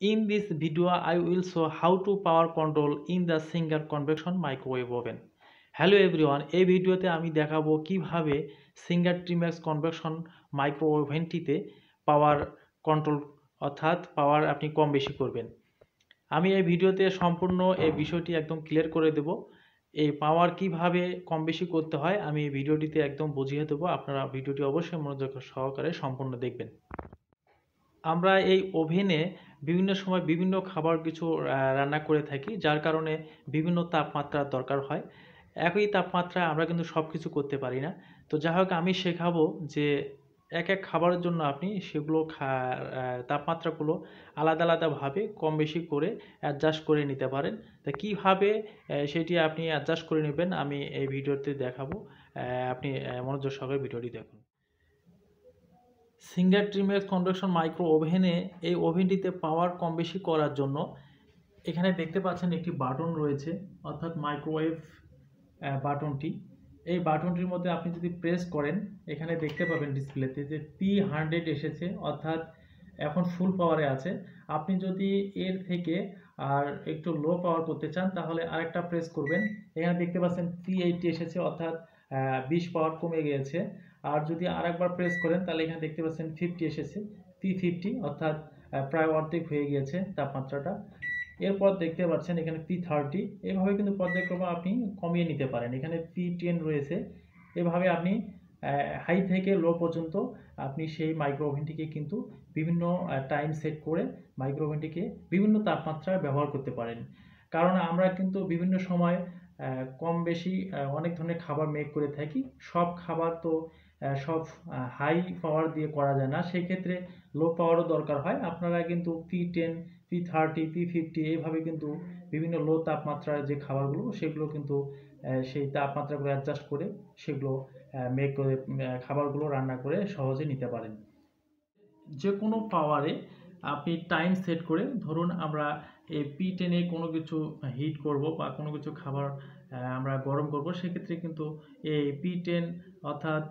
In this video, I will show how to power control in the single convection microwave oven. Hello everyone, এই ভিডিওতে আমি দেখাবো কিভাবে Singer Trimax convection micro ওভেনটিতে power control অর্থাৎ power আপনি কম বেশি করবেন। আমি এই ভিডিওতে সম্পূর্ণ এই বিষয়টি একদম ক্লিয়ার করে দেব। এই পাওয়ার কিভাবে কম বেশি করতে হয় আমি এই ভিডিওটিতে একদম বুঝিয়ে দেবো। আপনারা ভিডিওটি অবশ্যই মনোযোগ সহকারে সম্পূর্ণ দেখবেন। আমরা এই ওভেনে বিভিন্ন সময় বিভিন্ন খাবার কিছু রান্না করে থাকি, যার কারণে বিভিন্ন তাপমাত্রার দরকার হয়। একই তাপমাত্রায় আমরা কিন্তু সব কিছু করতে পারি না। তো যাই হোক, আমি শেখাবো যে এক এক খাবারের জন্য আপনি সেগুলো তাপমাত্রাগুলো আলাদা আলাদাভাবে কম বেশি করে অ্যাডজাস্ট করে নিতে পারেন। তা কীভাবে সেটি আপনি অ্যাডজাস্ট করে নেবেন আমি এই ভিডিওতে দেখাবো। আপনি মনোযোগ সহকারে ভিডিওটি দেখুন। সিঙ্গার ট্রিম্যাক্স কনভেকশন মাইক্রো ওভেনে এই ওভেনটিতে পাওয়ার কম বেশি করার জন্য এখানে দেখতে পাচ্ছেন একটি বাটন রয়েছে, অর্থাৎ মাইক্রোওয়েভ বাটনটি। এই বাটনটির মধ্যে আপনি যদি প্রেস করেন, এখানে দেখতে পাবেন ডিসপ্লেতে যে P100 এসেছে, অর্থাৎ এখন ফুল পাওয়ারে আছে। আপনি যদি এর থেকে আর একটু লো পাওয়ার করতে চান তাহলে আরেকটা প্রেস করবেন। এখানে দেখতে পাচ্ছেন P80 এসেছে, অর্থাৎ 20 পাওয়ার কমে গিয়েছে। আর যদি আরেকবার প্রেস করেন তাহলে এখানে দেখতে পাচ্ছেন 50 এসেছে, P50, অর্থাৎ প্রায় অর্ধেক হয়ে গিয়েছে তাপমাত্রাটা। এরপর দেখতে পাচ্ছেন এখানে P30। এভাবে কিন্তু পর্যায়ক্রমে আপনি কমিয়ে নিতে পারেন। এখানে P10 রয়েছে। এভাবে আপনি হাই থেকে লো পর্যন্ত আপনি সেই মাইক্রো ওভেনটিকে কিন্তু বিভিন্ন টাইম সেট করে মাইক্রো ওভেনটিকে বিভিন্ন তাপমাত্রায় ব্যবহার করতে পারেন। কারণ আমরা কিন্তু বিভিন্ন সময় কম বেশি অনেক ধরনের খাবার মেক করে থাকি। সব খাবার তো সব হাই পাওয়ার দিয়ে করা যায় না, সেক্ষেত্রে লো পাওয়ারও দরকার হয়। আপনারা কিন্তু P10, P30, P50 এইভাবে কিন্তু বিভিন্ন লো তাপমাত্রার যে খাবারগুলো সেগুলো কিন্তু সেই তাপমাত্রাগুলো অ্যাডজাস্ট করে সেগুলো মেক করে খাবারগুলো রান্না করে সহজে নিতে পারেন। যে কোনো পাওয়ারে আপনি টাইম সেট করে, ধরুন আমরা এই P10 কোনো কিছু হিট করব বা কোনো কিছু খাবার আমরা গরম করব, সেক্ষেত্রে কিন্তু এই P10 অর্থাৎ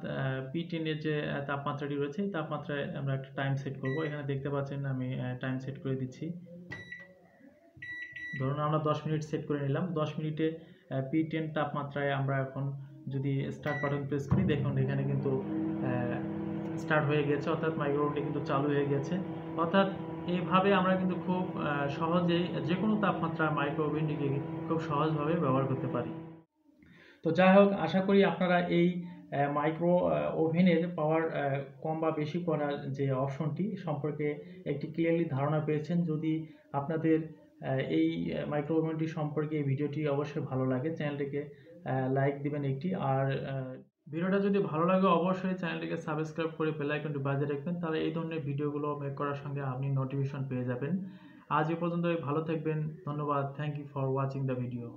P10 এর যে তাপমাত্রাটি রয়েছে এই তাপমাত্রায় আমরা একটা টাইম সেট করব। এখানে দেখতে পাচ্ছেন আমি টাইম সেট করে দিচ্ছি। ধরুন আমরা 10 মিনিট সেট করে নিলাম। 10 মিনিটে P10 তাপমাত্রায় আমরা এখন যদি স্টার্ট বাটন প্রেস করি, দেখুন এখানে কিন্তু স্টার্ট হয়ে গেছে, অর্থাৎ মাইক্রোওভেনটি কিন্তু চালু হয়ে গেছে। অর্থাৎ এইভাবে আমরা কিন্তু খুব সহজেই যে কোনো তাপমাত্রা মাইক্রো ওভেনটিকে খুব সহজভাবে ব্যবহার করতে পারি। তো যাই হোক, আশা করি আপনারা এই মাইক্রো ওভেনের পাওয়ার কম বা বেশি করার যে অপশনটি সম্পর্কে একটি ক্লিয়ারলি ধারণা পেয়েছেন। যদি আপনাদের এই মাইক্রো ওভেনটি সম্পর্কে এই ভিডিওটি অবশ্যই ভালো লাগে, চ্যানেলটিকে লাইক দিবেন একটি। আর ভিডিওটা যদি ভালো লাগে অবশ্যই চ্যানেলটিকে সাবস্ক্রাইব করে বেল আইকনটি বাজিয়ে রাখবেন, তাহলে এই ধরনের ভিডিওগুলো মেক করার সঙ্গে আপনি নোটিফিকেশন পেয়ে যাবেন। আজ এ পর্যন্তই, ভালো থাকবেন। ধন্যবাদ। Thank you for watching the video.